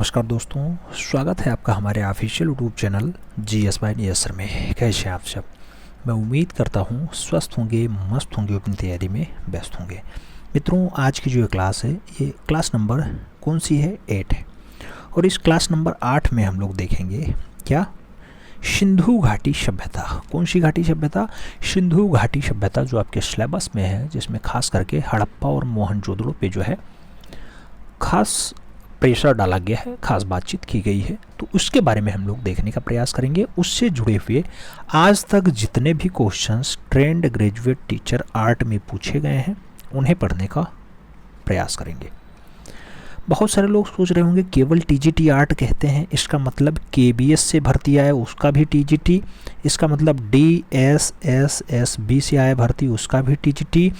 नमस्कार दोस्तों, स्वागत है आपका हमारे official YouTube channel GS by नियसर में। कैसे हैं आप सब? मैं उम्मीद करता हूँ स्वस्थ होंगे, मस्त होंगे, अपनी तैयारी में व्यस्त होंगे। मित्रों, आज की जो क्लास है ये क्लास नंबर कौन सी है? 8 है। और इस क्लास नंबर 8 में हम लोग देखेंगे क्या? सिंधु घाटी सभ्यता। कौन सी घाटी सभ्यता? सिंधु घाटी सभ्यता, जो आपके सिलेबस में है, जिसमें खास करके हड़प्पा और मोहनजोदड़ो पे जो है खास प्रेशर डाला गया है, खास बातचीत की गई है। तो उसके बारे में हम लोग देखने का प्रयास करेंगे। उससे जुड़े हुए आज तक जितने भी questions trained graduate teacher art में पूछे गए हैं उन्हें पढ़ने का प्रयास करेंगे। बहुत सारे लोग सोच रहे होंगे केवल TGT आर्ट कहते हैं, इसका मतलब KBS से भर्ती आया उसका भी TGT, इसका मतलब DSSSB से आया भर्ती उसका भी TGT।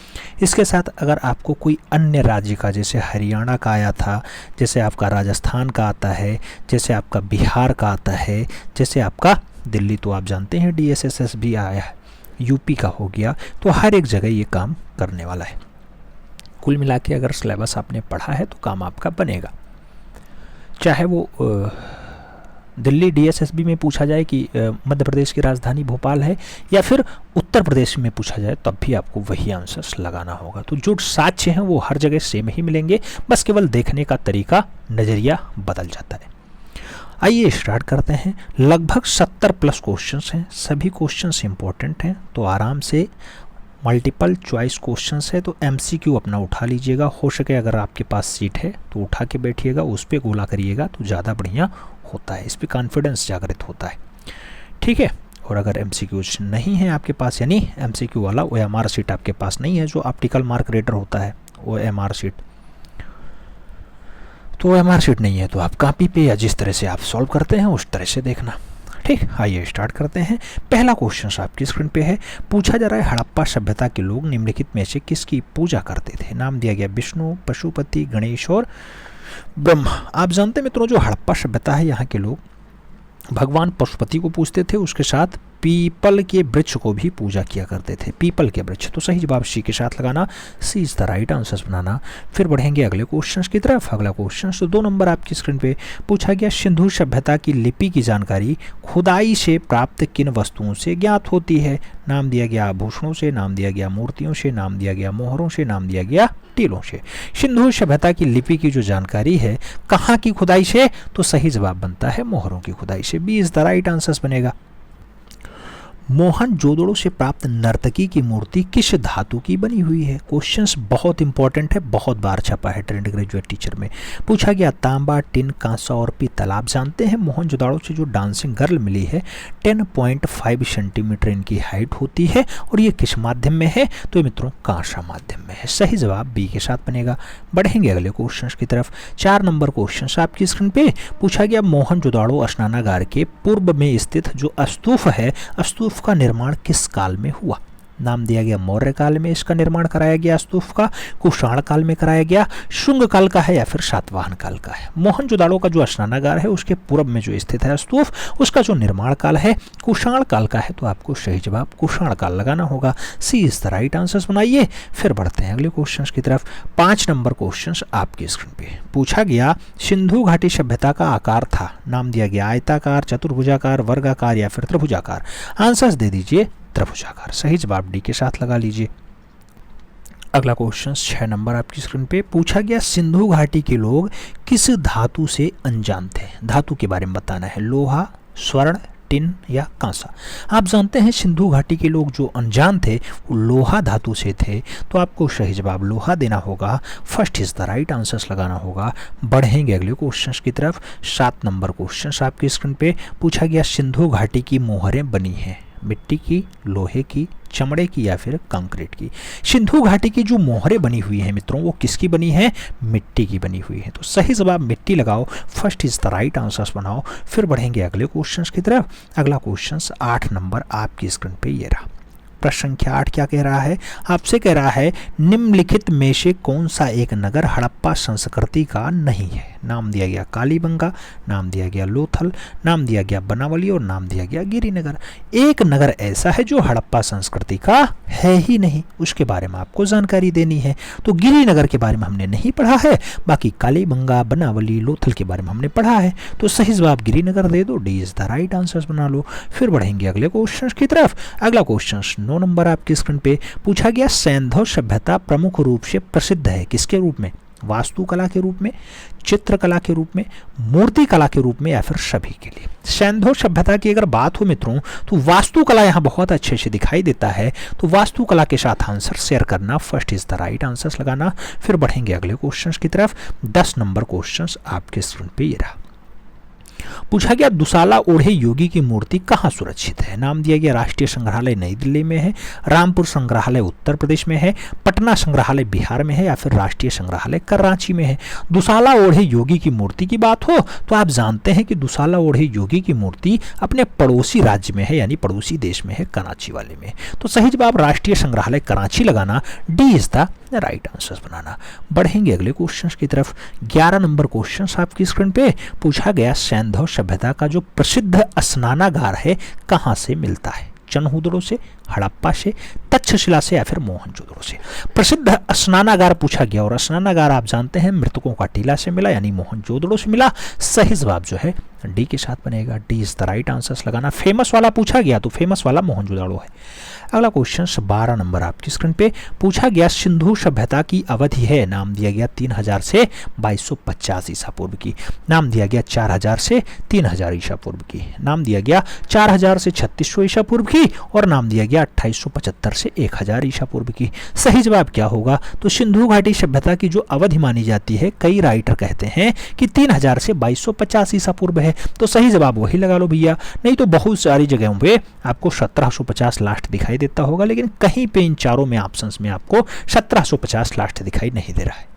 इसके साथ अगर आपको कोई अन्य राज्य का, जैसे हरियाणा का आया था, जैसे आपका राजस्थान का आता है, जैसे आपका बिहार का आता है, जैसे आपका दिल्ली तो आप जानते हैं DSSSB आया है, यूपी का हो गया, तो हर एक जगह ये काम करने वाला है। कुल मिला के अगर सिलेबस आपने पढ़ा है तो काम आपका बनेगा। चाहे वो दिल्ली DSSB में पूछा जाए कि मध्य प्रदेश की राजधानी भोपाल है, या फिर उत्तर प्रदेश में पूछा जाए, तब भी आपको वही आंसर्स लगाना होगा। तो जो साक्ष्य हैं वो हर जगह सेम ही मिलेंगे, बस केवल देखने का तरीका, नज़रिया बदल जाता है। आइए स्टार्ट करते हैं। लगभग 70 प्लस क्वेश्चंस हैं, सभी क्वेश्चंस इंपॉर्टेंट हैं, तो आराम से मल्टीपल चॉइस क्वेश्चंस है तो MCQ अपना उठा लीजिएगा। हो सके अगर आपके पास सीट है तो उठा के बैठिएगा, उस पर गोला करिएगा तो ज़्यादा बढ़िया होता है, इस पर कॉन्फिडेंस जागृत होता है, ठीक है। और अगर MCQ नहीं है आपके पास, यानी MCQ वाला OMR सीट आपके पास नहीं है, जो ऑप्टिकल मार्क रीडर होता है OMR सीट, तो OMR सीट नहीं है तो आप कॉपी पे या जिस तरह से आप सॉल्व करते हैं उस तरह से देखना, ठीक। आइए स्टार्ट करते हैं। पहला क्वेश्चन आपकी स्क्रीन पे है। पूछा जा रहा है हड़प्पा सभ्यता के लोग निम्नलिखित में से किसकी पूजा करते थे? नाम दिया गया विष्णु, पशुपति, गणेश और ब्रह्मा। आप जानते हैं मित्रों, जो हड़प्पा सभ्यता है, यहाँ के लोग भगवान पशुपति को पूजते थे, उसके साथ पीपल के वृक्ष को भी पूजा किया करते थे। पीपल के वृक्ष, तो सही जवाब सी के साथ लगाना, सी इज द राइट आंसर बनाना। फिर बढ़ेंगे अगले क्वेश्चन की तरफ। अगला क्वेश्चन तो 2 नंबर आपकी स्क्रीन पे पूछा गया, सिंधु सभ्यता की लिपि की जानकारी खुदाई से प्राप्त किन वस्तुओं से ज्ञात होती है? नाम दिया गया आभूषणों से, नाम दिया गया मूर्तियों से, नाम दिया गया मोहरों से, नाम दिया गया टीलों से। सिंधु सभ्यता की लिपि की जो जानकारी है कहाँ की खुदाई से? तो सही जवाब बनता है मोहरों की खुदाई से, B is the right answer बनेगा। मोहनजोदड़ो से प्राप्त नर्तकी की मूर्ति किस धातु की बनी हुई है? क्वेश्चंस बहुत इंपॉर्टेंट है, बहुत बार छपा है ट्रेंड ग्रेजुएट टीचर में। पूछा गया तांबा, टिन, कांसा और पीतल। आप जानते हैं मोहनजोदड़ो से जो डांसिंग गर्ल मिली है 10.5 सेंटीमीटर इनकी हाइट होती है, और ये किस माध्यम में है? तो मित्रों कांसा माध्यम में है, सही जवाब बी के साथ बनेगा। बढ़ेंगे अगले क्वेश्चन की तरफ। 4 नंबर क्वेश्चन आपकी स्क्रीन पे पूछा गया, मोहनजोदड़ो स्नानागार के पूर्व में स्थित जो स्तूप है, स्तूप का निर्माण किस काल में हुआ? नाम दिया गया मौर्य काल में इसका निर्माण कराया गया स्तूप का, कुषाण काल में कराया गया, शुंग काल का है, या फिर सातवाहन काल का है। मोहनजोदड़ो का जो स्नानागार है उसके पूर्व में जो स्थित है स्तूप, उसका जो निर्माण काल है कुषाण काल का है, तो आपको सही जवाब कुषाण काल लगाना होगा, सी इज द राइट आंसर बनाइए। फिर बढ़ते हैं अगले क्वेश्चन की तरफ। 5 नंबर क्वेश्चन आपकी स्क्रीन पे पूछा गया, सिंधु घाटी सभ्यता का आकार था। नाम दिया गया आयताकार, चतुर्भुजाकार, वर्गाकार या फिर त्रिभुजाकार। आंसर्स दे दीजिए त्रिभुजाकार, सही जवाब डी के साथ लगा लीजिए। अगला क्वेश्चन 6 नंबर आपकी स्क्रीन पे पूछा गया, सिंधु घाटी के लोग किस धातु से अनजान थे? धातु के बारे में बताना है, लोहा, स्वर्ण, टिन या कांसा। आप जानते हैं सिंधु घाटी के लोग जो अनजान थे वो लोहा धातु से थे, तो आपको सही जवाब लोहा देना होगा, first is the right answers लगाना होगा। बढ़ेंगे अगले क्वेश्चन की तरफ। 7 नंबर क्वेश्चन आपकी स्क्रीन पे पूछा गया, सिंधु घाटी की मोहरें बनी हैं मिट्टी की, लोहे की, चमड़े की या फिर कंक्रीट की? सिंधु घाटी की जो मोहरें बनी हुई हैं मित्रों वो किसकी बनी है? मिट्टी की बनी हुई है, तो सही जवाब मिट्टी लगाओ, first is the right answers बनाओ। फिर बढ़ेंगे अगले क्वेश्चन की तरफ। अगला क्वेश्चन 8 नंबर आपकी स्क्रीन पे ये रहा। प्रश्न संख्या 8 क्या कह रहा है, आपसे कह रहा है निम्नलिखित में से कौन सा एक नगर हड़प्पा संस्कृति का नहीं है। नाम दिया गया कालीबंगा, नाम दिया गया लोथल, नाम दिया गया बनावली और नाम दिया गया गिरिनगर। एक नगर ऐसा है जो हड़प्पा संस्कृति का है ही नहीं, उसके बारे में आपको जानकारी देनी है। तो गिरिनगर के बारे में हमने नहीं पढ़ा है, बाकी कालीबंगा, बनावली, लोथल के बारे में हमने पढ़ा है। तो सही जवाब गिरिनगर दे दो, D is the right answer बना लो। फिर बढ़ेंगे अगले क्वेश्चन की तरफ। अगला क्वेश्चन 9 नंबर आपकी स्क्रीन पे पूछा गया, सैंधव सभ्यता प्रमुख रूप से प्रसिद्ध है किसके रूप में, वास्तुकला के रूप में, चित्रकला के रूप में, मूर्ति कला के रूप में या फिर सभी के लिए। सैंधव सभ्यता की अगर बात हो मित्रों तो वास्तुकला यहाँ बहुत अच्छे से दिखाई देता है, तो वास्तुकला के साथ आंसर शेयर करना, first is the right answer लगाना। फिर बढ़ेंगे अगले क्वेश्चन की तरफ। 10 नंबर क्वेश्चन आपके स्क्रीन पे ये रहा। पूछा गया दुसाला ओढ़े योगी की मूर्ति कहाँ सुरक्षित है। नाम दिया गया राष्ट्रीय संग्रहालय नई दिल्ली में है, रामपुर संग्रहालय उत्तर प्रदेश में है, पटना संग्रहालय बिहार में है या फिर राष्ट्रीय संग्रहालय कराची में है। दुसाला ओढ़े योगी की मूर्ति की बात हो तो आप जानते हैं कि दुसाला ओढ़े योगी की मूर्ति अपने पड़ोसी राज्य में है, यानी पड़ोसी देश में है, कराची वाले में। तो सही जवाब राष्ट्रीय संग्रहालय कराची लगाना, D is the right answer बनाना। बढ़ेंगे अगले क्वेश्चन की तरफ। 11 नंबर क्वेश्चन आपकी स्क्रीन पे पूछा गया, सैंधव सभ्यता का जो प्रसिद्ध स्नानागार है कहाँ से मिलता है। चनहुदड़ो से, हड़प्पा से, तक्षशिला से या फिर मोहनजोदड़ो से। प्रसिद्ध स्नानागार पूछा गया और स्नानागार आप जानते हैं मृतकों का टीला से मिला, यानी मोहनजोदड़ो से मिला। सही जवाब जो है डी के साथ बनेगा, D is the right answer लगाना। फेमस वाला पूछा गया तो फेमस वाला मोहनजोदड़ो है। अगला क्वेश्चन 12 नंबर आपकी स्क्रीन पे पूछा गया, सिंधु सभ्यता की अवधि है। नाम दिया गया 3000 से 2250 ईसा पूर्व की, नाम दिया गया 4000 से 3000 ईसा पूर्व की, नाम दिया गया 4000 से 3600 ईसा पूर्व की और नाम दिया गया 2875 से 1000 ईसा पूर्व की। सही जवाब क्या होगा, तो सिंधु घाटी सभ्यता की जो अवधि मानी जाती है, कई राइटर कहते हैं कि 3000 से 2250 ईसा पूर्व है, तो सही जवाब वही लगा लो भैया। नहीं तो बहुत सारी जगहों पे आपको 1750 लास्ट दिखाई देता होगा, लेकिन कहीं पे इन चारों में ऑप्शंस में आपको 1750 लास्ट दिखाई नहीं दे रहा है।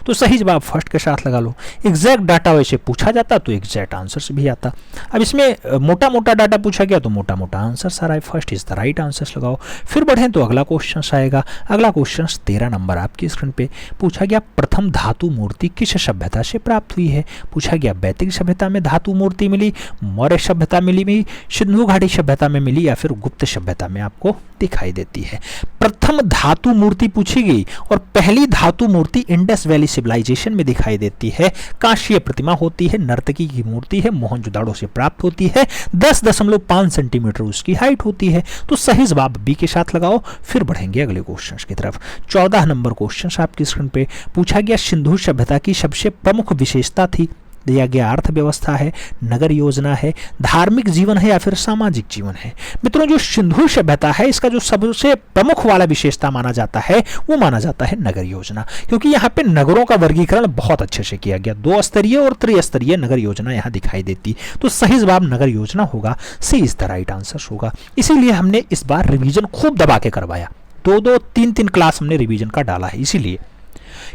तो सही जवाब फर्स्ट के साथ लगा लो। एग्जैक्ट डाटा वैसे पूछा जाता तो एग्जैक्ट आंसर भी आता। अब इसमें मोटा मोटा डाटा पूछा गया तो मोटा मोटा आंसर सारा है, first is the right answer लगाओ। फिर बढ़ें तो अगला क्वेश्चन आएगा। अगला क्वेश्चन 13 नंबर आपकी स्क्रीन पे पूछा गया, प्रथम धातु मूर्ति किस सभ्यता से प्राप्त हुई है। पूछा गया वैदिक सभ्यता में धातु मूर्ति मिली, मौर्य सभ्यता मिली, सिंधु घाटी सभ्यता में मिली या फिर गुप्त सभ्यता में आपको दिखाई देती है। प्रथम धातु मूर्ति पूछी गई और पहली धातु मूर्ति इंडस वैली सिविलाइजेशन में दिखाई देती है। कांस्य प्रतिमा होती है, नर्तकी की मूर्ति है, मोहनजोदड़ो से प्राप्त होती है, 10.5 सेंटीमीटर उसकी हाइट होती है। तो सही जवाब बी के साथ लगाओ। फिर बढ़ेंगे अगले क्वेश्चन की तरफ। 14 नंबर क्वेश्चन आपकी स्क्रीन पे पूछा गया, सिंधु सभ्यता की सबसे प्रमुख विशेषता थी। दिया गया अर्थव्यवस्था है, नगर योजना है, धार्मिक जीवन है या फिर सामाजिक जीवन है। मित्रों जो सिंधु सभ्यता है इसका जो सबसे प्रमुख वाला विशेषता माना जाता है वो माना जाता है नगर योजना, क्योंकि यहाँ पे नगरों का वर्गीकरण बहुत अच्छे से किया गया। 2 स्तरीय और त्रिस्तरीय नगर योजना यहाँ दिखाई देती। तो सही जवाब नगर योजना होगा, सी इज द राइट आंसर होगा। इसीलिए हमने इस बार रिवीजन खूब दबा के करवाया, 2-2, 3-3 क्लास हमने रिवीजन का डाला है, इसीलिए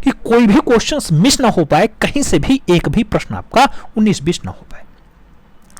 कि कोई भी क्वेश्चंस मिस ना हो पाए, कहीं से भी एक भी प्रश्न आपका 19-20 ना हो पाए।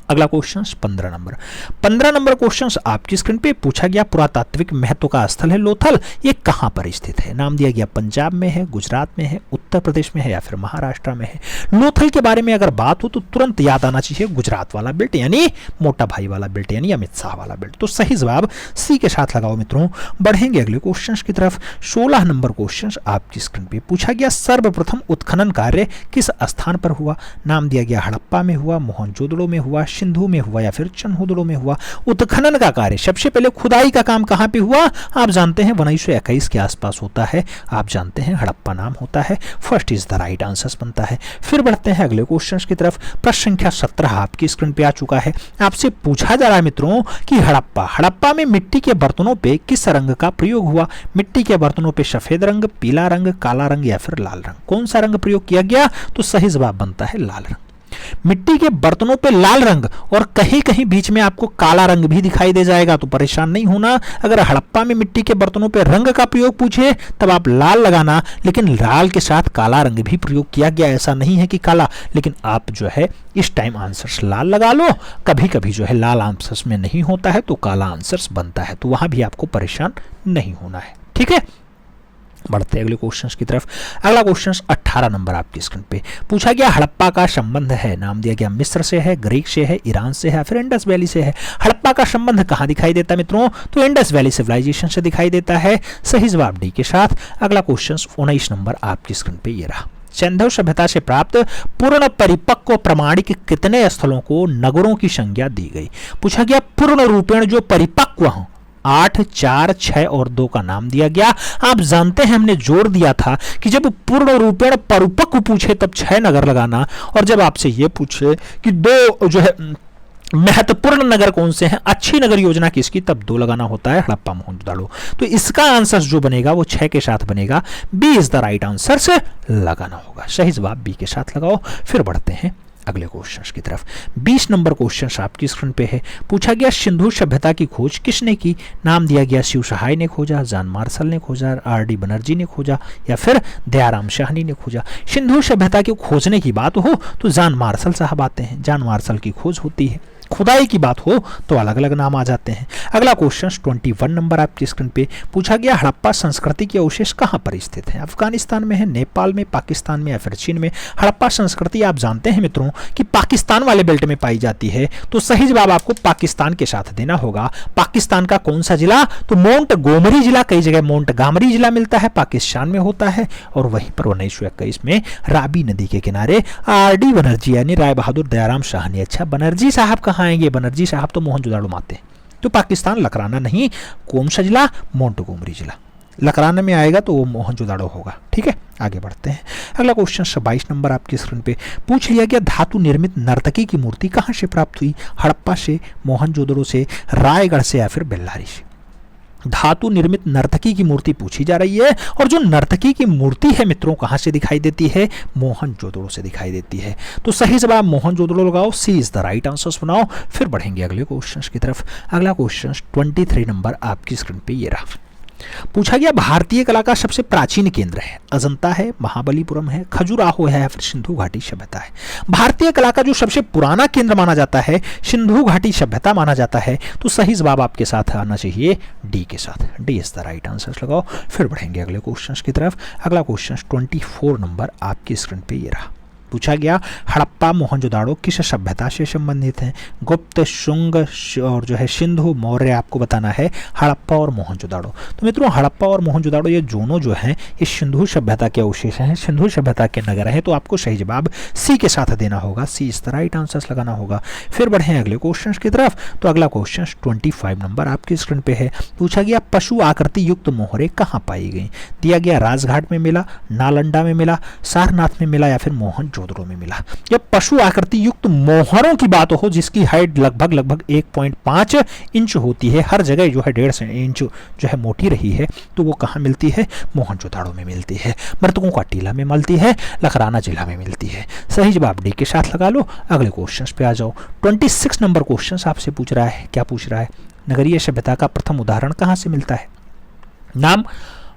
अगला क्वेश्चन 15 नंबर क्वेश्चन आपकी स्क्रीन पे पूछा गया, पुरातात्विक महत्व का स्थल है लोथल, ये कहां पर स्थित है। नाम दिया गया पंजाब में है, गुजरात में है, उत्तर प्रदेश में है या फिर महाराष्ट्र में है। लोथल के बारे में अगर बात हो तो तुरंत याद आना चाहिए गुजरात वाला बेल्ट, यानी मोटा भाई वाला बेल्ट, यानी अमित शाह वाला बेल्ट। तो सही जवाब सी के साथ लगाओ मित्रों। बढ़ेंगे अगले क्वेश्चन की तरफ। 16 नंबर क्वेश्चन आपकी स्क्रीन पे पूछा गया, सर्वप्रथम उत्खनन कार्य किस स्थान पर हुआ। नाम दिया गया हड़प्पा में हुआ, मोहनजोदड़ो में हुआ, सिंधु में हुआ या फिर चनहुदड़ो में हुआ। उत्खनन का कार्य सबसे पहले खुदाई का काम कहां पे हुआ, आप जानते हैं 1921 के आसपास होता है, आप जानते हैं हड़प्पा नाम होता है। First is the right answer बनता है। फिर बढ़ते हैं अगले क्वेश्चन की तरफ। प्रश्न संख्या 17 आपकी स्क्रीन पे आ चुका है। आपसे पूछा जा रहा है मित्रों कि हड़प्पा में मिट्टी के बर्तनों पे किस रंग का प्रयोग हुआ। मिट्टी के बर्तनों पे सफेद रंग, पीला रंग, काला रंग या फिर लाल रंग, कौन सा रंग प्रयोग किया गया। तो सही जवाब बनता है लाल रंग। मिट्टी के बर्तनों पे लाल रंग और कहीं कहीं बीच में आपको काला रंग भी दिखाई दे जाएगा, तो परेशान नहीं होना। अगर हड़प्पा में मिट्टी के बर्तनों पे रंग का प्रयोग पूछे तब आप लाल लगाना, लेकिन लाल के साथ काला रंग भी प्रयोग किया गया, ऐसा नहीं है कि काला, लेकिन आप जो है इस टाइम आंसर्स लाल लगा लो। कभी कभी जो है लाल आंसर्स में नहीं होता है तो काला आंसर्स बनता है, तो वहां भी आपको परेशान नहीं होना है। ठीक है, बढ़ते अगले क्वेश्चंस की तरफ। अगला क्वेश्चन 18 नंबर आपकी स्क्रीन पे पूछा गया, हड़प्पा का संबंध है, नाम दिया गया मिस्र से है, ग्रीक से है, ईरान से है, फिर इंडस वैली से है। हड़प्पा का संबंध कहाँ दिखाई देता है मित्रों? तो इंडस वैली सिविलाइजेशन से दिखाई देता है। सही जवाब डी के साथ। अगला क्वेश्चन 19 नंबर आपकी स्क्रीन पे ये रहा। सिंधु सभ्यता से प्राप्त पूर्ण परिपक्व प्रमाणिक कितने स्थलों को नगरों की संज्ञा दी गई? पूछा गया पूर्ण रूपेण जो परिपक्व हों, 8, 4, 6 और 2 का नाम दिया गया। आप जानते हैं हमने जोर दिया था कि जब पूर्ण रूपेण परिपक्व पूछे तब 6 नगर लगाना, और जब आपसे ये पूछे कि 2 जो है महत्वपूर्ण नगर कौन से हैं, अच्छी नगर योजना किसकी, तब 2 लगाना होता है, हड़प्पा मोहनजोदड़ो। तो इसका आंसर जो बनेगा वो 6 के साथ बनेगा। B is the right answer से लगाना होगा। सही जवाब बी के साथ लगाओ। फिर बढ़ते हैं अगले क्वेश्चन की तरफ। 20 नंबर क्वेश्चन आपकी स्क्रीन पे है। पूछा गया सिंधु सभ्यता की खोज किसने की? नाम दिया गया शिव सहाय ने खोजा, जॉन मार्शल ने खोजा, आर.डी. बनर्जी ने खोजा, या फिर दयाराम साहनी ने खोजा। सिंधु सभ्यता की खोजने की बात हो तो जॉन मार्शल साहब आते हैं, जॉन मार्शल की खोज होती है। खुदाई की बात हो तो अलग अलग नाम आ जाते हैं। अगला क्वेश्चन 21 नंबर आपकी स्क्रीन पे पूछा गया, हड़प्पा संस्कृति के अवशेष कहां पर स्थित है? अफगानिस्तान में है, नेपाल में, पाकिस्तान में, या फिर चीन में? हड़प्पा संस्कृति आप जानते हैं मित्रों कि पाकिस्तान वाले बेल्ट में पाई जाती है, तो सही जवाब आपको पाकिस्तान के साथ देना होगा। पाकिस्तान का कौन सा जिला? तो मोंटगोमरी जिला, कई जगह मोंटगामरी जिला मिलता है, पाकिस्तान में होता है। और वहीं पर 1921 में राबी नदी के किनारे आर.डी. बनर्जी यानी राय बहादुर दयाराम साहनी। अच्छा, बनर्जी साहब कहाँ आएंगे? बनर्जी साहब तो मोहनजोदड़ो में आते हैं, तो पाकिस्तान लकराना नहीं, कौन सा जिला? मोंटगोमरी जिला। लकराना में आएगा तो वो मोहनजोदड़ो होगा। ठीक है, आगे बढ़ते हैं। अगला क्वेश्चन 22 नंबर आपकी स्क्रीन पे पूछ लिया गया, धातु निर्मित नर्तकी की मूर्ति कहां से प्राप्त हुई? हड़प्पा से, मोहनजोदड़ो से, रायगढ़ से, या फिर बेल्लारी से? धातु निर्मित नर्तकी की मूर्ति पूछी जा रही है, और जो नर्तकी की मूर्ति है मित्रों कहां से दिखाई देती है? मोहनजोदड़ो से दिखाई देती है। तो सही जवाब मोहनजोदड़ो लगाओ, सी इज द राइट आंसर बनाओ। फिर बढ़ेंगे अगले क्वेश्चन की तरफ। अगला क्वेश्चन 23 नंबर आपकी स्क्रीन पे ये रहा। पूछा गया, भारतीय कला का सबसे प्राचीन केंद्र है, अजंता है, महाबलीपुरम है, खजुराहो है, या फिर सिंधु घाटी सभ्यता है? भारतीय कला का जो सबसे पुराना केंद्र माना जाता है सिंधु घाटी सभ्यता माना जाता है। तो सही जवाब आपके साथ आना चाहिए डी के साथ। D is the right answer लगाओ। फिर बढ़ेंगे अगले क्वेश्चन की तरफ। अगला क्वेश्चन 24 नंबर आपकी स्क्रीन पे ये रहा। पूछा गया, हड़प्पा मोहनजोदड़ो किस सभ्यता से संबंधित हैं? गुप्त, शुंग और जो है सिंधु, मौर्य आपको बताना है, हड़प्पा और मोहनजोदड़ो। तो मित्रों हड़प्पा और मोहनजोदड़ो ये दोनों जो हैं ये सिंधु सभ्यता के अवशेष हैं, सिंधु सभ्यता के नगर हैं, तो आपको सही जवाब सी के साथ देना होगा। सी इज द राइट आंसर लगाना होगा। फिर बढ़े अगले क्वेश्चन की तरफ। तो अगला क्वेश्चन 25 नंबर आपकी स्क्रीन पे है। पूछा गया, पशु आकृति युक्त मोहरे कहाँ पाई गई? दिया गया राजघाट में मिला, नालंदा में मिला, सारनाथ में मिला, या फिर मोहनजोदड़ो में मिला। जब पशु आकृति युक्त मोहरों की बात हो जिसकी हाइट लगभग 1.5 इंच होती है, हर जगह जो है 1.5 इंच जो है मोटी रही है, तो वो कहाँ मिलती है? मोहनजोदड़ो में मिलती है। मृतकों का टीला में मिलती है, लखराना जिला में मिलती है। सही जवाब डी के साथ लगा लो। अगले क्वेश्चन पे आ जाओ। 26 नंबर क्वेश्चन आपसे पूछ रहा है। क्या पूछ रहा है? नगरीय सभ्यता का प्रथम उदाहरण कहाँ से मिलता है? नाम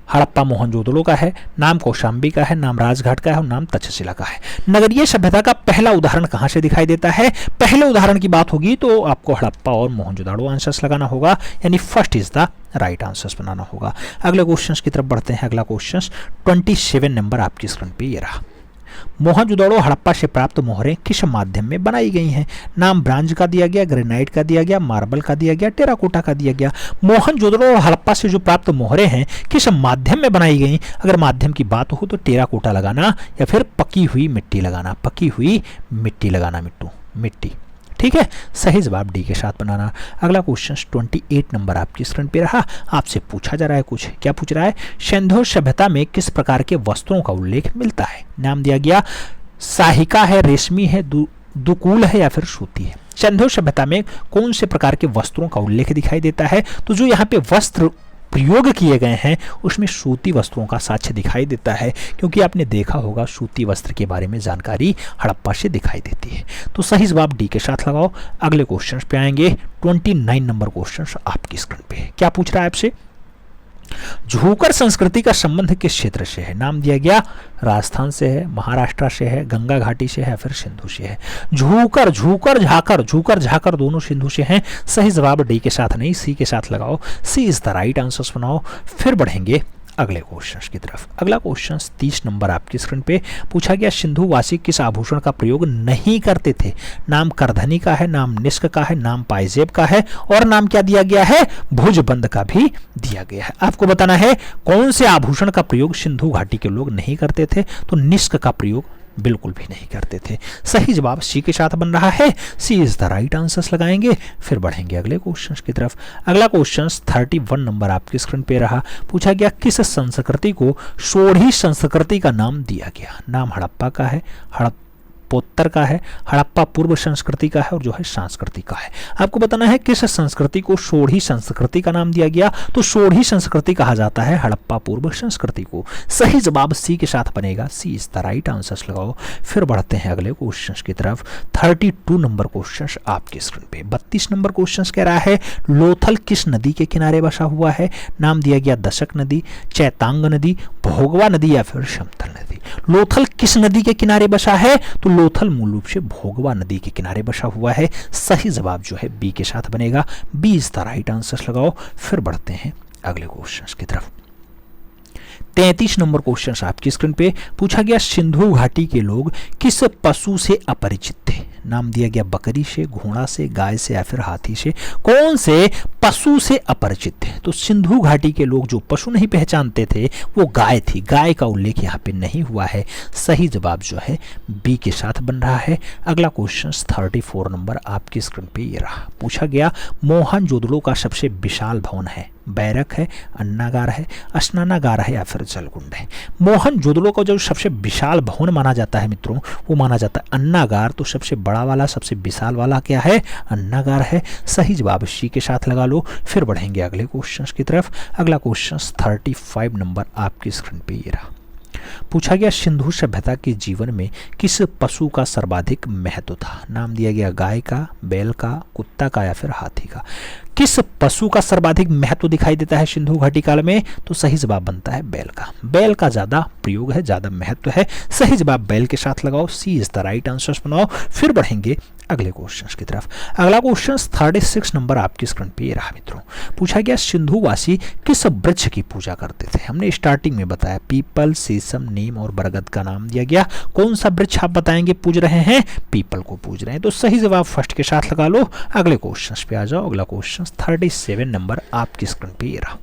हड़प्पा मोहनजोदड़ो का है, नाम कौशाम्बी का है, नाम राजघाट का है, और नाम तक्षशिला का है। नगरीय सभ्यता का पहला उदाहरण कहां से दिखाई देता है? पहले उदाहरण की बात होगी तो आपको हड़प्पा और मोहनजोदड़ो आंसर्स लगाना होगा, यानी first is the right answers बनाना होगा। अगले क्वेश्चन की तरफ बढ़ते हैं। अगला क्वेश्चन 27 नंबर आपकी स्क्रीन पे ये रहा। मोहनजोदड़ो हड़प्पा से प्राप्त मोहरें किस माध्यम में बनाई गई हैं? नाम ब्रांज का दिया गया, ग्रेनाइट का दिया गया, मार्बल का दिया गया, टेराकोटा का दिया गया। मोहनजोदड़ो और हड़प्पा से जो प्राप्त मोहरें हैं किस माध्यम में बनाई गई? अगर माध्यम की बात हो तो टेराकोटा लगाना, या फिर पकी हुई मिट्टी लगाना, पकी हुई मिट्टी लगाना, मिट्टी। ठीक है, सही जवाब डी के साथ बनाना। अगला क्वेश्चन 28 नंबर आपकी स्क्रीन पे रहा। आपसे पूछा जा रहा है कुछ। क्या पूछ रहा है? सिंधु सभ्यता में किस प्रकार के वस्त्रों का उल्लेख मिलता है? नाम दिया गया साहिका है, रेशमी है, दुकूल है, या फिर सूती है? सिंधु सभ्यता में कौन से प्रकार के वस्त्रों का उल्लेख दिखाई देता है? तो जो यहाँ पे वस्त्र प्रयोग किए गए हैं उसमें सूती वस्त्रों का साक्ष्य दिखाई देता है, क्योंकि आपने देखा होगा सूती वस्त्र के बारे में जानकारी हड़प्पा से दिखाई देती है। तो सही जवाब डी के साथ लगाओ। अगले क्वेश्चन पे आएंगे। 29 नंबर क्वेश्चन आपकी स्क्रीन पे क्या पूछ रहा है आपसे। झूकर संस्कृति का संबंध किस क्षेत्र से है? नाम दिया गया राजस्थान से है, महाराष्ट्र से है, गंगा घाटी से है, फिर सिंधु से है। झूकर, झूकर झाकर, झूकर झाकर दोनों सिंधु से हैं। सही जवाब डी के साथ नहीं, सी के साथ लगाओ। सी इज द राइट आंसर बनाओ। फिर बढ़ेंगे अगले क्वेश्चन की तरफ। अगला क्वेश्चन 30 नंबर आपकी स्क्रीन पे पूछा गया। सिंधुवासी किस आभूषण का प्रयोग नहीं करते थे? नाम करधनी का है, नाम निष्क का है, नाम पायजेब का है, और नाम क्या दिया गया है? भुजबंद का भी दिया गया है। आपको बताना है कौन से आभूषण का प्रयोग सिंधु घाटी के लोग नहीं करते थे। तो निष्क का प्रयोग बिल्कुल भी नहीं करते थे। सही जवाब सी के साथ बन रहा है। सी इज द राइट आंसर लगाएंगे। फिर बढ़ेंगे अगले क्वेश्चन की तरफ। अगला क्वेश्चन 31 नंबर आपकी स्क्रीन पे रहा। पूछा गया किस संस्कृति को सोढ़ी संस्कृति का नाम दिया गया? नाम हड़प्पा का है, हड़प्पोत्तर का है, हड़प्पा पूर्व संस्कृति का है, और जो है सांस्कृतिक का है। आपको बताना है किस संस्कृति को सोढ़ी संस्कृति का नाम दिया गया। तो सोढ़ी संस्कृति कहा जाता है हड़प्पा पूर्व संस्कृति को। सही जवाब सी के साथ बनेगा। सी इज द राइट आंसर लगाओ। फिर बढ़ते हैं अगले क्वेश्चन की तरफ। 32 नंबर क्वेश्चन आपके स्क्रीन पे। 32 नंबर क्वेश्चन कह रहा है लोथल किस नदी के किनारे बसा हुआ है? नाम दिया गया दशक नदी, चैतांग नदी, भोगवा नदी, या फिर समतल नदी। लोथल किस नदी के किनारे बसा है? तो लोथल मूल रूप से भोगवा नदी के किनारे बसा हुआ है। सही जवाब जो है बी के साथ बनेगा। B is the right answer लगाओ। फिर बढ़ते हैं अगले क्वेश्चन की तरफ। 33 नंबर क्वेश्चन आपकी स्क्रीन पे पूछा गया सिंधु घाटी के लोग किस पशु से अपरिचित थे? नाम दिया गया बकरी से, घोड़ा से, गाय से, या फिर हाथी से। कौन से पशु से अपरिचित थे? तो सिंधु घाटी के लोग जो पशु नहीं पहचानते थे वो गाय थी। गाय का उल्लेख यहाँ पे नहीं हुआ है। सही जवाब जो है बी के साथ बन रहा है। अगला क्वेश्चन 34 नंबर आपकी स्क्रीन पे ये रहा। पूछा गया मोहनजोदड़ो का सबसे विशाल भवन है? बैरक है, अन्नागार है, स्नानागार है, या फिर जलकुंड है। मोहनजोदड़ो का जो सबसे विशाल भवन माना जाता है मित्रों वो माना जाता है अन्नागार। तो सबसे बड़ा वाला, सबसे विशाल वाला क्या है? अन्नागार है। सही जवाब सी के साथ लगा लो। फिर बढ़ेंगे अगले क्वेश्चन की तरफ। अगला क्वेश्चन 35 नंबर आपकी स्क्रीन पे ये रहा। पूछा गया सिंधु सभ्यता के जीवन में किस पशु का सर्वाधिक महत्व था? नाम दिया गया गाय का, बैल का, कुत्ता का, या फिर हाथी का। किस पशु का सर्वाधिक महत्व दिखाई देता है सिंधु घाटी काल में? तो सही जवाब बनता है बैल का। बैल का ज्यादा प्रयोग है, ज्यादा महत्व है। सही जवाब बैल के साथ लगाओ। सी इज द राइट आंसर बनाओ। फिर बढ़ेंगे अगले क्वेश्चन की तरफ। अगला क्वेश्चन 36 नंबर आपकी स्क्रीन पे रहा मित्रों। पूछा गया सिंधुवासी किस वृक्ष की पूजा करते थे? हमने स्टार्टिंग में बताया पीपल, शीशम, नीम और बरगद का नाम दिया गया। कौन सा वृक्ष आप बताएंगे पूज रहे हैं? पीपल को पूज रहे हैं। तो सही जवाब फर्स्ट के साथ लगा लो। अगले क्वेश्चन पे आ जाओ। अगला क्वेश्चन 37 नंबर आपकी स्क्रीन पे ये रहा।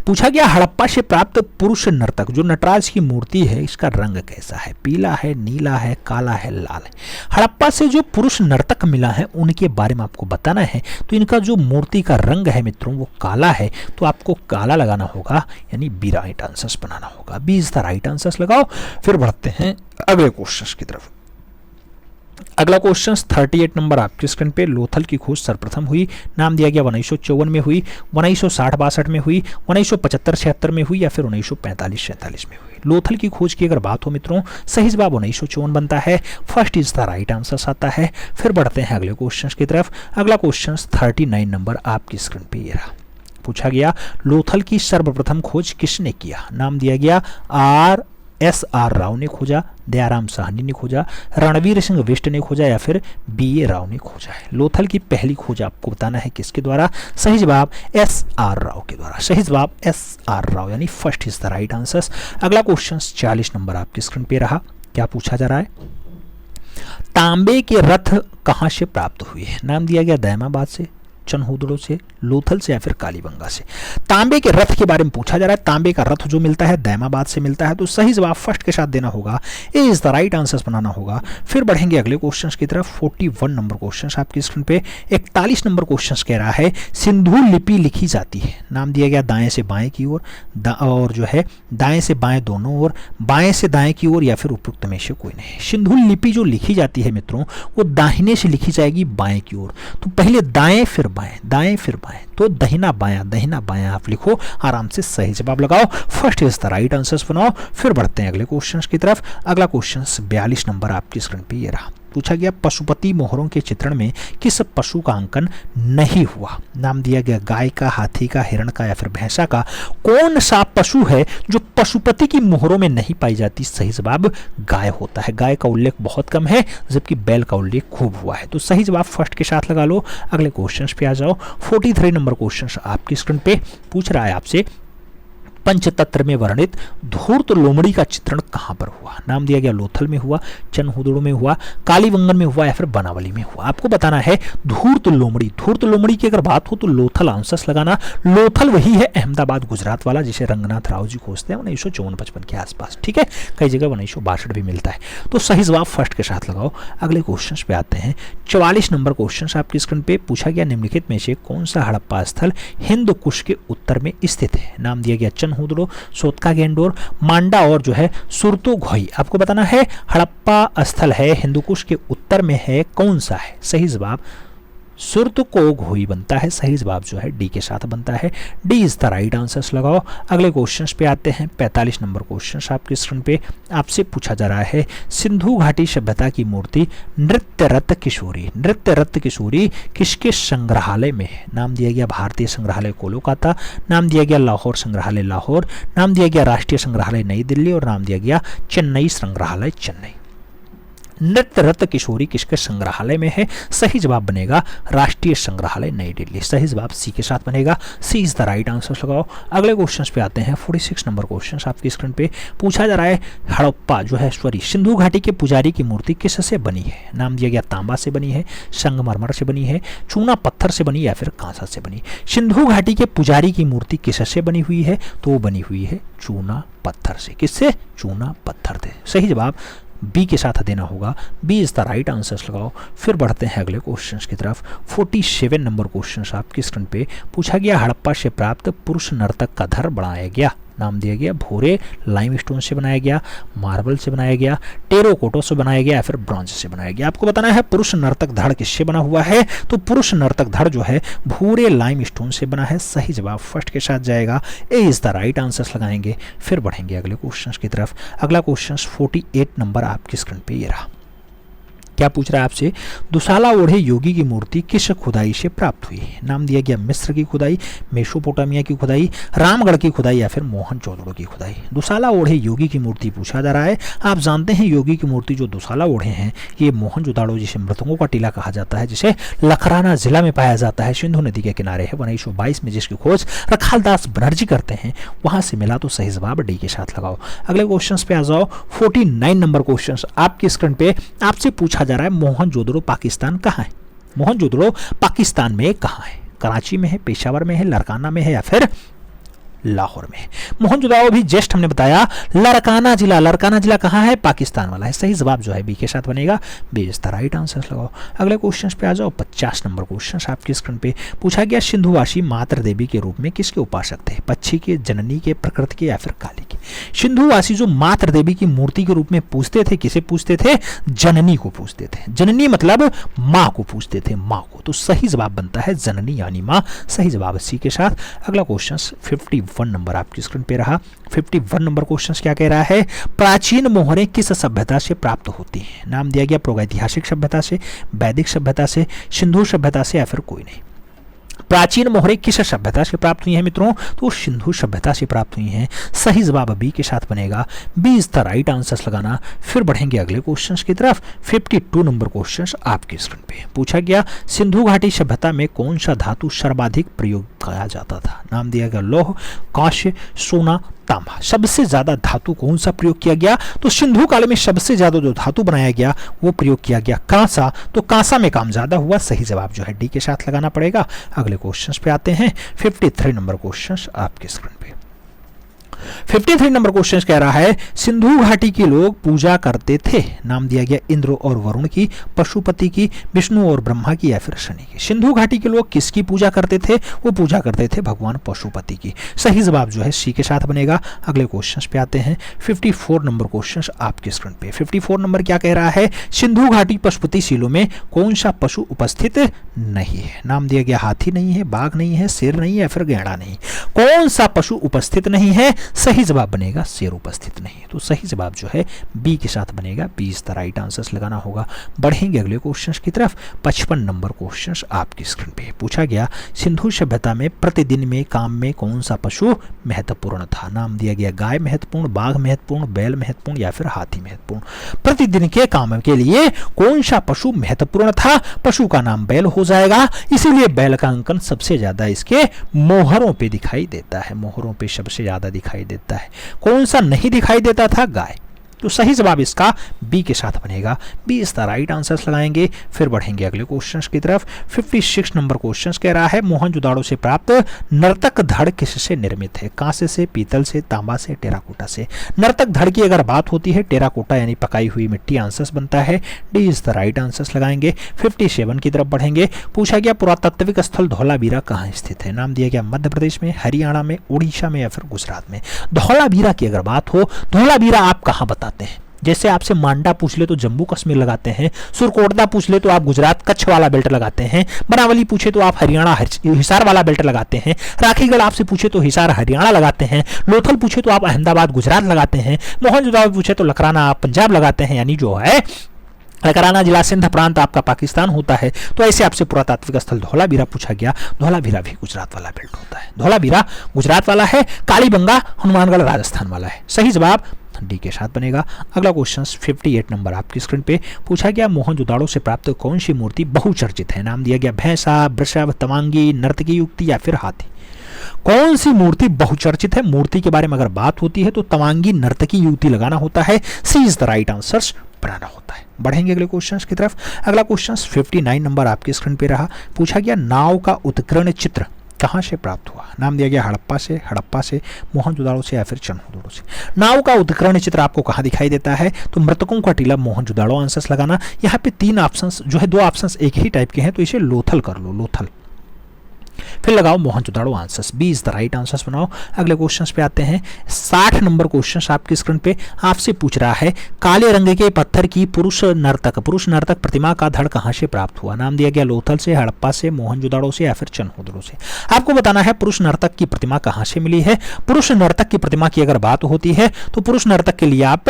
पूछा गया हड़प्पा से प्राप्त पुरुष नर्तक जो नटराज की मूर्ति है इसका रंग कैसा है? पीला है, नीला है, काला है, लाल है। हड़प्पा से जो पुरुष नर्तक मिला है उनके बारे में आपको बताना है। तो इनका जो मूर्ति का रंग है मित्रों वो काला है। तो आपको काला लगाना होगा, यानी बी राइट आंसर बनाना होगा। B is the right answer लगाओ। फिर बढ़ते हैं अगले क्वेश्चन की तरफ। अगला क्वेश्चन 38 नंबर आपकी स्क्रीन पे। लोथल की खोज सर्वप्रथम हुई? नाम दिया गया 1954 में हुई, 1960-62 में हुई, 1975-76 में हुई, या फिर 1945-46 में हुई। लोथल की खोज की अगर बात हो मित्रों सही जवाब 1954 बनता है। First is the right answer आता है। फिर बढ़ते हैं अगले क्वेश्चन की तरफ। अगला क्वेश्चन 39 नंबर आपकी स्क्रीन पे ये रहा। पूछा गया लोथल की सर्वप्रथम खोज किसने किया? नाम दिया गया R.S.R. राव ने खोजा, दयाराम साहनी ने खोजा, रणवीर सिंह बिष्ट ने खोजा, या फिर B.A. राव ने खोजा है। लोथल की पहली खोज आपको बताना है किसके द्वारा? सही जवाब S.R. राव के द्वारा। सही जवाब S.R. राव यानी first is the right answer. अगला क्वेश्चन 40 नंबर आपकी स्क्रीन पे रहा। क्या पूछा जा रहा है? तांबे के रथ कहाँ से प्राप्त हुए हैं? नाम दिया गया दैमाबाद से, चनहुदड़ो से, लोथल से, या फिर कालीबंगा से। तांबे के रथ के बारे में पूछा जा रहा है। तांबे का रथ जो मिलता है दैमाबाद से मिलता है। तो सही जवाब फर्स्ट के साथ देना होगा। ए इज द राइट आंसर बनाना होगा। फिर बढ़ेंगे अगले क्वेश्चन की तरफ। 41 नंबर क्वेश्चन आपकी स्क्रीन पे। 41 नंबर क्वेश्चन कह रहा है सिंधु लिपि लिखी जाती है। नाम दिया गया दाएं से बाएं की ओर, और जो है दाएं से बाएं दोनों ओर, बाएं से दाएं की ओर, या फिर उपयुक्त में से कोई नहीं। सिंधु लिपि जो लिखी जाती है मित्रों वो दाहिने से लिखी जाएगी बाएं की ओर। तो पहले दाएं फिर बाएं, दाएं फिर बाएं, तो दहिना बायां आप लिखो, आराम से सही जवाब लगाओ। First is the right answers बनाओ। फिर बढ़ते हैं अगले क्वेश्चन की तरफ। अगला क्वेश्चन 42 नंबर आपकी स्क्रीन पे ये रहा। पूछा गया पशुपति मोहरों के चित्रण में किस पशु का अंकन नहीं हुआ। नाम दिया गया गाय का, हाथी का, हिरण का या फिर भैंसा का। कौन सा पशु है जो पशुपति की मोहरों में नहीं पाई जाती? सही जवाब गाय होता है। गाय का उल्लेख बहुत कम है, जबकि बैल का उल्लेख खूब हुआ है। तो सही जवाब फर्स्ट के साथ लगा लो। अगले क्वेश्चन पे आ जाओ। 43 नंबर क्वेश्चन आपकी स्क्रीन पे पूछ रहा है आपसे, पंचतंत्र में वर्णित धूर्त लोमड़ी का चित्रण कहां पर हुआ? नाम दिया गया लोथल में हुआ, चनहुदड़ो में हुआ, कालीबंगन में हुआ या फिर बनावली में हुआ। आपको बताना है धूर्त लोमड़ी। धूर्त लोमड़ी की अगर बात हो तो लोथल आंसर्स लगाना। लोथल वही है अहमदाबाद गुजरात वाला जिसे रंगनाथ राव जी खोजते हैं 1954-55 के आसपास। ठीक है, कई जगह 1962 भी मिलता है। तो सही जवाब फर्स्ट के साथ लगाओ। अगले क्वेश्चन पे आते हैं। 44 नंबर क्वेश्चन आपकी स्क्रीन पे पूछा गया, निम्नलिखित में से कौन सा हड़प्पा स्थल हिंद कुश के उत्तर में स्थित है? नाम दिया गया चनहुदड़ो, सोतका गेंडोर, मांडा और जो है सुरतोघोई। आपको बताना है हड़प्पा स्थल है हिंदुकुश के उत्तर में है, कौन सा है? सही जवाब सुरतोघोई बनता है। सही जवाब जो है डी के साथ बनता है। D is the right answers लगाओ। अगले क्वेश्चन पे आते हैं। 45 नंबर क्वेश्चन आपके स्क्रीन पे आपसे पूछा जा रहा है, सिंधु घाटी सभ्यता की मूर्ति नृत्य रत्न किशोरी, नृत्य रत्न किशोरी किसके संग्रहालय में है? नाम दिया गया भारतीय संग्रहालय कोलकाता, नाम दिया गया लाहौर संग्रहालय लाहौर, नाम दिया गया राष्ट्रीय संग्रहालय नई दिल्ली और नाम दिया गया चेन्नई संग्रहालय चेन्नई। नृत्य रत्न किशोरी किसके संग्रहालय में है? सही जवाब बनेगा राष्ट्रीय संग्रहालय नई दिल्ली। सही जवाब सी के साथ बनेगा। सी इज द राइट आंसर लगाओ। अगले क्वेश्चन पे आते हैं। 46 नंबर क्वेश्चन आपकी स्क्रीन पे पूछा जा रहा है, हड़प्पा जो है सिंधु घाटी के पुजारी की मूर्ति किससे बनी है? नाम दिया गया तांबा से बनी है, संगमरमर से बनी है, चूना पत्थर से बनी या फिर कांसा से बनी। सिंधु घाटी के पुजारी की मूर्ति किससे बनी हुई है? तो वो बनी हुई है चूना पत्थर से। किससे? चूना पत्थर से। सही जवाब बी के साथ देना होगा। B is the right answers लगाओ। फिर बढ़ते हैं अगले क्वेश्चन की तरफ। 47 नंबर क्वेश्चन आपकी स्क्रीन पे पूछा गया, हड़प्पा से प्राप्त पुरुष नर्तक का धड़ बनाया गया। नाम दिया गया भूरे लाइमस्टोन से बनाया गया, मार्बल से बनाया गया, टेराकोटा से बनाया गया या फिर ब्रॉन्ज से बनाया गया। आपको बताना है पुरुष नर्तक धड़ किससे बना हुआ है? तो पुरुष नर्तक धड़ जो है भूरे लाइमस्टोन से बना है। सही जवाब फर्स्ट के साथ जाएगा। ए इज द राइट आंसर्स लगाएंगे। फिर बढ़ेंगे अगले क्वेश्चन की तरफ। अगला क्वेश्चन 48 नंबर आपकी स्क्रीन पे ये रहा। क्या पूछ रहा है आपसे, दुशाला ओढ़े योगी की मूर्ति किस खुदाई से प्राप्त हुई? नाम दिया गया मिस्र की खुदाई, मेसोपोटामिया की खुदाई, रामगढ़ की खुदाई या फिर मोहनजोदड़ो की खुदाई। दुशाला ओढ़े योगी की मूर्ति पूछा जा रहा है। आप जानते हैं योगी की मूर्ति जो दुशाला ओढ़े हैं ये मोहनजोदड़ो जिसे मृतकों का टीला कहा जाता है, जिसे लखराना जिला में पाया जाता है, सिंधु नदी के किनारे है। 1922 में जिसकी खोज रखालदास बनर्जी करते हैं वहां से मिला। तो सही जवाब डी के साथ लगाओ। अगले क्वेश्चन पे आ जाओ। 49 नंबर क्वेश्चन आपकी स्क्रीन पे आपसे पूछा जा रहा है, मोहनजोदड़ो पाकिस्तान कहाँ है? मोहनजोदड़ो पाकिस्तान में कहाँ है? कराची में है, पेशावर में है, लरकाना में है या फिर लाहौर में? मोहनजोदड़ो भी जस्ट हमने बताया लरकाना जिला। लरकाना जिला कहाँ है? पाकिस्तान वाला है। सही जवाब जो है बी के साथ बनेगा। B is the right answer लगाओ। अगले क्वेश्चन पे आ जाओ। 50 नंबर क्वेश्चन आपकी स्क्रीन पे पूछा गया, सिंधुवासी मातृ देवी के रूप में किसके उपासक थे? पक्षी के, जननी के, प्रकृति के या फिर काली के? सिंधुवासी जो मातृ देवी की मूर्ति के रूप में पूछते थे, किसे पूछते थे? जननी को पूछते थे। जननी मतलब माँ को पूछते थे, माँ को। तो सही जवाब बनता है जननी यानी माँ। सही जवाब सी के साथ। अगला क्वेश्चन 51 नंबर आपकी स्क्रीन पे रहा। 51 नंबर क्वेश्चन क्या कह रहा है, प्राचीन मोहरें किस सभ्यता से प्राप्त होती हैं? नाम दिया गया प्रागैतिहासिक सभ्यता से, वैदिक सभ्यता से, सिंधु सभ्यता से या फिर कोई नहीं। प्राचीन मोहरें किस सभ्यता से प्राप्त हुई हैं मित्रों? तो सिंधु सभ्यता से प्राप्त हुई हैं। सही जवाब बी के साथ बनेगा। B is the right answers लगाना। फिर बढ़ेंगे अगले क्वेश्चन की तरफ। 52 नंबर क्वेश्चन आपकी स्क्रीन पे पूछा गया, सिंधु घाटी सभ्यता में कौन सा धातु सर्वाधिक प्रयोग किया जाता था? नाम दिया गया लौह, कांस्य, सोना, तांबा। सबसे ज्यादा धातु कौन सा प्रयोग किया गया? तो सिंधु काल में सबसे ज्यादा जो धातु बनाया गया वो प्रयोग किया गया कांसा। तो कांसा में काम ज्यादा हुआ। सही जवाब जो है डी के साथ लगाना पड़ेगा। अगले क्वेश्चन पे आते हैं। 53 नंबर क्वेश्चन आपके स्क्रीन पे 53 नंबर क्वेश्चन कह रहा है सिंधु घाटी के लोग पूजा करते थे, नाम दिया गया इंद्र और वरुण की, पशुपति की, विष्णु और ब्रह्मा की या फिर शनि की। सिंधु घाटी के लोग किसकी पूजा करते थे? वो पूजा करते थे भगवान पशुपति की। सही जवाब जो है सी के साथ बनेगा। अगले क्वेश्चन पे आते हैं। 54 नंबर क्वेश्चन आपके स्क्रीन पे। 54 नंबर क्या कह रहा है? सिंधु घाटी पशुपति शिलों में कौन सा पशु उपस्थित नहीं है? नाम दिया गया हाथी नहीं है, बाघ नहीं है, शेर नहीं है या फिर गैंडा नहीं। कौन सा पशु उपस्थित नहीं है? सही जवाब बनेगा शेर उपस्थित नहीं है। तो सही जवाब जो है बी के साथ बनेगा। B is the right answer लगाना होगा। बढ़ेंगे अगले क्वेश्चन की तरफ। 55 नंबर क्वेश्चन आपकी स्क्रीन पे पूछा गया सिंधु सभ्यता में प्रतिदिन में काम में कौन सा पशु महत्वपूर्ण था? नाम दिया गया गाय महत्वपूर्ण, बाघ महत्वपूर्ण, बैल महत्वपूर्ण या फिर हाथी महत्वपूर्ण। प्रतिदिन के काम के लिए कौन सा पशु महत्वपूर्ण था? पशु का नाम बैल हो जाएगा, इसीलिए बैल का अंकन सबसे ज्यादा इसके मोहरों पे दिखाई देता है। मोहरों पे सबसे ज्यादा दिखाई देता है। कौन सा नहीं दिखाई देता था? गाय। तो सही जवाब इसका बी के साथ बनेगा। B is the right answer लगाएंगे। फिर बढ़ेंगे अगले क्वेश्चन की तरफ। 56 नंबर क्वेश्चन कह रहा है मोहनजोदाड़ो से प्राप्त नर्तक धड़ किससे निर्मित है? कांसे से, पीतल से, तांबा से, टेराकोटा से। नर्तक धड़ की अगर बात होती है टेराकोटा यानी पकाई हुई मिट्टी आंसर बनता है। D is the right answer लगाएंगे। 57 की तरफ बढ़ेंगे। पूछा गया पुरातात्विक स्थल धौलावीरा कहाँ स्थित है? नाम दिया गया मध्य प्रदेश में, हरियाणा में, उड़ीसा में या फिर गुजरात में। धौलावीरा की अगर बात हो, धौलावीरा आप कहाँ बताते हैं? जैसे आपसे मांडा पूछ ले तो जम्मू कश्मीर लगाते हैं, सुरकोटदा पूछ ले तो आप गुजरात कच्छ वाला बेल्ट लगाते हैं, बनावली पूछे तो आप हरियाणा हिसार वाला बेल्ट लगाते हैं, राखीगढ़ आपसे पूछे तो हिसार हरियाणा लगाते हैं, लोथल पूछे तो आप अहमदाबाद गुजरात लगाते हैं, मोहनजोदाड़ो पूछे तो लखराना आप पंजाब लगाते हैं, यानी जो है लकराना जिला सिंध प्रांत आपका पाकिस्तान होता है। तो ऐसे आपसे पुरातात्विक स्थल धौलावीरा पूछा गया। धौलावीरा भी गुजरात वाला बेल्ट होता है। धौलावीरा गुजरात वाला है, कालीबंगा हनुमानगढ़ राजस्थान वाला है। सही जवाब डी के साथ बनेगा। अगला क्वेश्चन 58 नंबर आपकी स्क्रीन पे पूछा गया मोहनजोदाड़ो से प्राप्त कौन सी मूर्ति बहुचर्चित है? नाम दिया गया भैंसा, वृषभ, तवांगी, नर्तकी युक्ति या फिर हाथी। कौन सी मूर्ति बहुचर्चित है? मूर्ति के बारे में अगर बात होती है तो तवांगी नर्तकी युक्ति लगाना होता है। सी इज द राइट आंसर बनाना होता है। बढ़ेंगे अगले क्वेश्चन की तरफ। अगला क्वेश्चन 59 नंबर आपकी स्क्रीन पे रहा। पूछा गया नाव का उत्कीर्ण चित्र कहां से प्राप्त हुआ? नाम दिया गया हड़प्पा से, मोहनजोदाड़ो से या फिर चन्होदोड़ो से। नाव का उत्कीर्ण चित्र आपको कहां दिखाई देता है? तो मृतकों का टीला मोहनजोदाड़ो आंसर लगाना। यहाँ पे 3 ऑप्शंस जो है 2 ऑप्शंस एक ही टाइप के हैं, तो इसे लोथल कर लो, लोथल। फिर लगाओ Mohenjodaro answers. B is the right answers बनाओ। अगले क्वेश्चंस पे आते हैं। 60 नंबर क्वेश्चंस आपकी स्क्रीन पे आपसे पूछ रहा है काले रंग के पत्थर की पुरुष नर्तक प्रतिमा का धड़ कहां से प्राप्त हुआ? नाम दिया गया लोथल से, हड़प्पा से, मोहनजोदाड़ो से या फिर चन्होदोड़ो से। आपको बताना है पुरुष नर्तक की प्रतिमा कहां से मिली है। पुरुष नर्तक की प्रतिमा की अगर बात होती है तो पुरुष नर्तक के लिए आप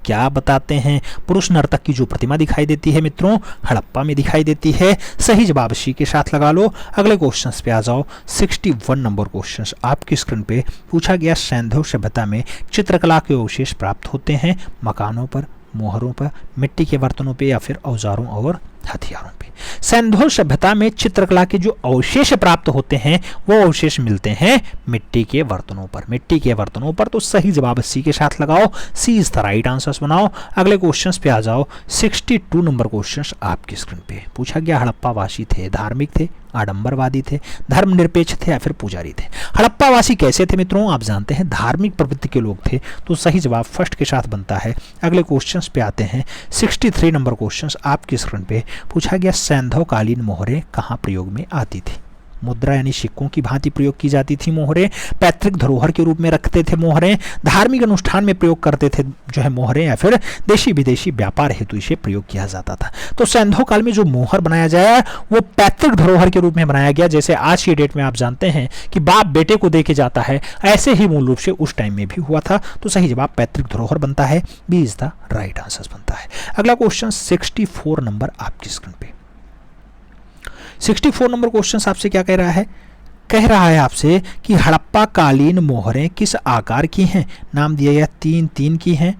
क्या बताते हैं? पुरुष नर्तक की जो प्रतिमा दिखाई देती है मित्रों, हड़प्पा में दिखाई देती है। सही जवाब सी के साथ लगा लो। अगले क्वेश्चंस पे आ जाओ। 61 नंबर क्वेश्चंस आपकी स्क्रीन पे पूछा गया सैंधव सभ्यता में चित्रकला के अवशेष प्राप्त होते हैं मकानों पर, मोहरों पर, मिट्टी के बर्तनों पे या फिर औजारों और हथियारों पे। सैंधव सभ्यता में चित्रकला के जो अवशेष प्राप्त होते हैं वो अवशेष मिलते हैं मिट्टी के बर्तनों पर, मिट्टी के बर्तनों पर। तो सही जवाब सी के साथ लगाओ। सी इज द राइट आंसर्स बनाओ। अगले क्वेश्चंस पे आ जाओ। 62 नंबर क्वेश्चंस आपकी स्क्रीन पे पूछा गया हड़प्पावासी थे धार्मिक थे, आडंबरवादी थे, धर्मनिरपेक्ष थे या फिर पुजारी थे। हड़प्पावासी कैसे थे मित्रों? आप जानते हैं धार्मिक प्रवृत्ति के लोग थे। तो सही जवाब फर्स्ट के साथ बनता है। अगले क्वेश्चंस पे आते हैं। 63 नंबर क्वेश्चंस आपकी स्क्रीन पे पूछा गया सैंधव कालीन मोहरें कहाँ प्रयोग में आती थी? मुद्रा यानी सिक्कों की भांति प्रयोग की जाती थी मोहरें, पैतृक धरोहर के रूप में रखते थे मोहरें, धार्मिक अनुष्ठान में प्रयोग करते थे जो है मोहरें, या फिर देशी विदेशी व्यापार हेतु इसे प्रयोग किया जाता था। तो सैंधव काल में जो मोहर बनाया जाए वो पैतृक धरोहर के रूप में बनाया गया। जैसे आज की डेट में आप जानते हैं कि बाप बेटे को देके जाता है, ऐसे ही मूल रूप से उस टाइम में भी हुआ था। तो सही जवाब पैतृक धरोहर बनता है। B is the right answer बनता है। अगला क्वेश्चन 64 नंबर आपकी स्क्रीन पे। 64 नंबर क्वेश्चन आपसे क्या कह रहा है? कह रहा है आपसे कि हड़प्पा कालीन मोहरें किस आकार की हैं? नाम दिया गया 3-3 की हैं,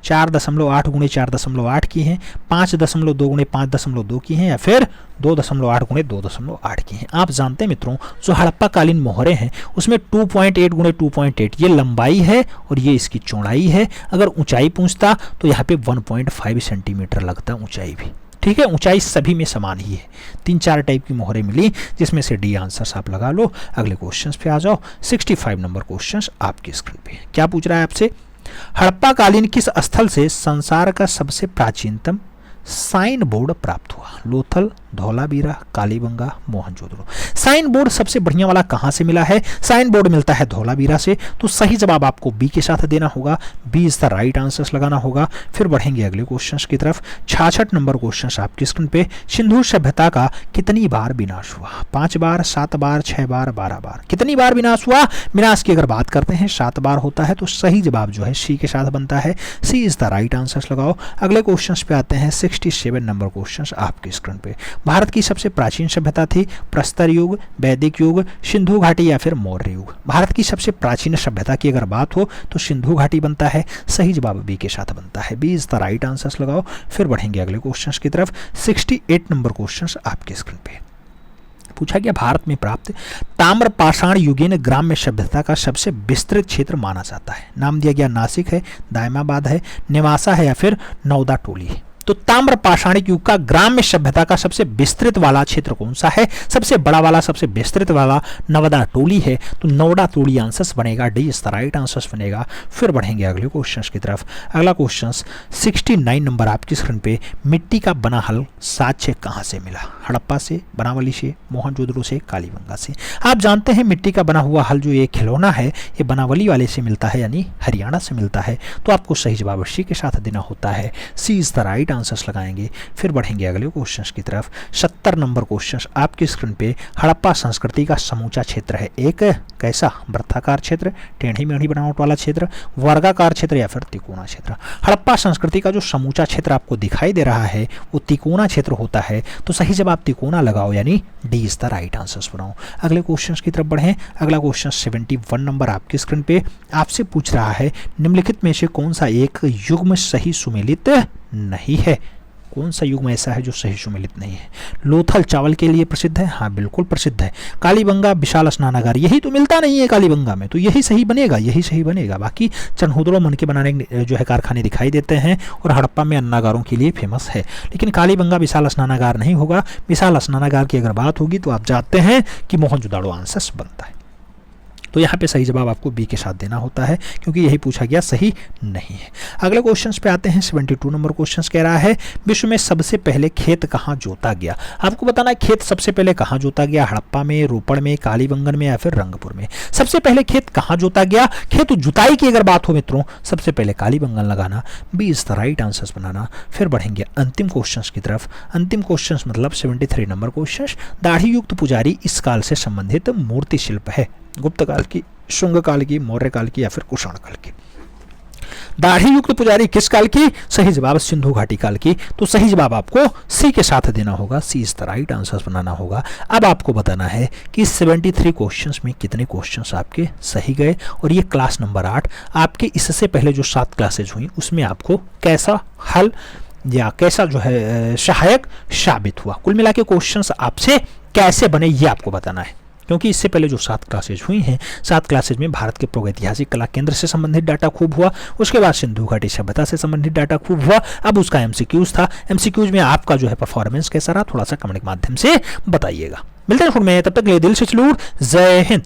4.8 × 4.8 की हैं, 5.2 × 5.2 की हैं या फिर 2.8 × 2.8 की हैं। आप जानते हैं मित्रों जो हड़प्पा कालीन मोहरें हैं उसमें 2.8 × 2.8 ये लंबाई है और ये इसकी चौड़ाई है। अगर ऊंचाई पूछता तो यहाँ पे 1.5 सेंटीमीटर लगता ऊंचाई भी। ठीक है, ऊंचाई सभी में समान ही है। 3-4 टाइप की मोहरें मिली जिसमें से डी आंसर्स आप लगा लो। अगले क्वेश्चंस पे आ जाओ। 65 नंबर क्वेश्चंस आपकी स्क्रीन पे क्या पूछ रहा है आपसे, हड़प्पा कालीन किस स्थल से संसार का सबसे प्राचीनतम साइन बोर्ड प्राप्त हुआ? लोथल, धौलावीरा, कालीबंगा, मोहनजोदड़ो। साइन बोर्ड सबसे बढ़िया वाला कहां से मिला है? साइन बोर्ड मिलता है धौलावीरा से। तो सही जवाब आपको बी के साथ देना होगा। B is the right answers लगाना होगा। फिर बढ़ेंगे अगले क्वेश्चंस की तरफ। 66 नंबर क्वेश्चन आपकी स्क्रीन पे, सिंधु सभ्यता का कितनी बार विनाश हुआ? 5 बार, 7 बार, 6 बार, 12 बार। कितनी बार विनाश हुआ? विनाश की अगर बात करते हैं 7 बार होता है। तो सही जवाब जो है सी के साथ बनता है। सी इज द राइट आंसर्स लगाओ। अगले क्वेश्चन पे आते हैं। 67 नंबर क्वेश्चन आपकी स्क्रीन पे, भारत की सबसे प्राचीन सभ्यता थी प्रस्तर युग, वैदिक युग, सिंधु घाटी या फिर मौर्य युग? भारत की सबसे प्राचीन सभ्यता की अगर बात हो तो सिंधु घाटी बनता है। सही जवाब बी के साथ बनता है। B is the right answers लगाओ। फिर बढ़ेंगे अगले क्वेश्चंस की तरफ। 68 नंबर क्वेश्चंस आपके स्क्रीन पे पूछा गया, भारत में प्राप्त ताम्र पाषाण युगीन ग्राम्य सभ्यता का सबसे विस्तृत क्षेत्र माना जाता है। नाम दिया गया नासिक है, दायमाबाद है, नेवासा है या फिर नौदा टोली है। तो ताम्र पाषाणिक युग का ग्राम्य सभ्यता का सबसे विस्तृत वाला क्षेत्र कौन सा है? सबसे बड़ा वाला, सबसे विस्तृत वाला नवदा टोली है। तो नौदा टोली आंसर्स बनेगा। D is the right answers बनेगा। फिर बढ़ेंगे अगले क्वेश्चंस की तरफ। अगला क्वेश्चन 69 नंबर आपकी स्क्रीन पे, मिट्टी का बना हल साक्ष्य कहां से मिला? हड़प्पा से, बनावली से, मोहनजोदड़ो से, कालीबंगा से। आप जानते हैं मिट्टी का बना हुआ हल जो ये खिलौना है ये बनावली वाले से मिलता है, यानी हरियाणा से मिलता है। तो आपको सही जवाब सी के साथ देना होता है। सी इज द राइट आंसर्स लगाएंगे। फिर बढ़ेंगे अगले क्वेश्चंस की तरफ। 70 नंबर क्वेश्चंस आपकी स्क्रीन पे, हड़प्पा संस्कृति का समूचा क्षेत्र है एक कैसा? वृत्ताकार क्षेत्र, टेढ़ी मेढ़ी बनावट वाला क्षेत्र, वर्गाकार क्षेत्र या फिर तिकोना क्षेत्र? हड़प्पा संस्कृति का जो समूचा क्षेत्र आपको दिखाई दे रहा है वो तिकोना क्षेत्र होता है। तो सही जवाब तिकोना लगाओ, यानी D is the right answers बनाओ। अगले क्वेश्चंस की तरफ बढ़ें। अगला क्वेश्चन 71 नंबर आपकी स्क्रीन पे आपसे पूछ रहा है, निम्नलिखित में से कौन सा एक युग्म सही सुमेलित नहीं है? कौन सा युग्म ऐसा है जो सही सुमेलित नहीं है? लोथल चावल के लिए प्रसिद्ध है, हाँ बिल्कुल प्रसिद्ध है। कालीबंगा विशाल स्नानागार, यही तो मिलता नहीं है कालीबंगा में, तो यही सही बनेगा, यही सही बनेगा। बाकी चनहुदड़ो मन के बनाने जो है कारखाने दिखाई देते हैं और हड़प्पा में अन्नागारों के लिए फेमस है, लेकिन कालीबंगा विशाल स्नानागार नहीं होगा। विशाल स्नानागार की अगर बात होगी तो आप जानते हैं कि मोहनजोदड़ो आंसर्स बनता है। तो यहाँ पे सही जवाब आपको बी के साथ देना होता है क्योंकि यही पूछा गया, सही नहीं है। अगले क्वेश्चंस पे आते हैं। 72 नंबर क्वेश्चंस कह रहा है, विश्व में सबसे पहले खेत कहाँ जोता गया? आपको बताना है खेत सबसे पहले कहाँ जोता गया? हड़प्पा में, रोपड़ में, कालीबंगन में या फिर रंगपुर में? सबसे पहले खेत कहाँ जोता गया? खेत जुताई की अगर बात हो मित्रों, सबसे पहले कालीबंगन लगाना। B is the right answers बनाना। फिर बढ़ेंगे अंतिम क्वेश्चंस की तरफ। अंतिम क्वेश्चंस मतलब 73 नंबर क्वेश्चंस, दाढ़ी युक्त पुजारी इस काल से संबंधित मूर्ति शिल्प है? गुप्त काल की, शुंग काल की, मौर्य काल की या फिर कुषाण काल की? दाढ़ी युक्त पुजारी किस काल की? सही जवाब सिंधु घाटी काल की। तो सही जवाब आपको सी के साथ देना होगा। सी इज द राइट आंसर्स बनाना होगा। अब आपको बताना है कि 73 क्वेश्चंस में कितने क्वेश्चंस आपके सही गए और ये क्लास नंबर 8 आपके इससे पहले जो 7 क्लासेज हुई उसमें आपको कैसा हल या कैसा जो है सहायक साबित हुआ। कुल मिला के क्वेश्चंस आपसे कैसे बने ये आपको बताना है, क्योंकि इससे पहले जो 7 क्लासेज हुई हैं 7 क्लासेज में भारत के प्रागैतिहासिक कला केंद्र से संबंधित डाटा खूब हुआ, उसके बाद सिंधु घाटी सभ्यता से संबंधित डाटा खूब हुआ। अब उसका एमसीक्यूज था। एमसीक्यूज में आपका जो है परफॉर्मेंस कैसा रहा थोड़ा सा कमेंट के माध्यम से बताइए। मिलते हैं फिर में, तब तक के लिए दिल से सैल्यूट। जय हिंद।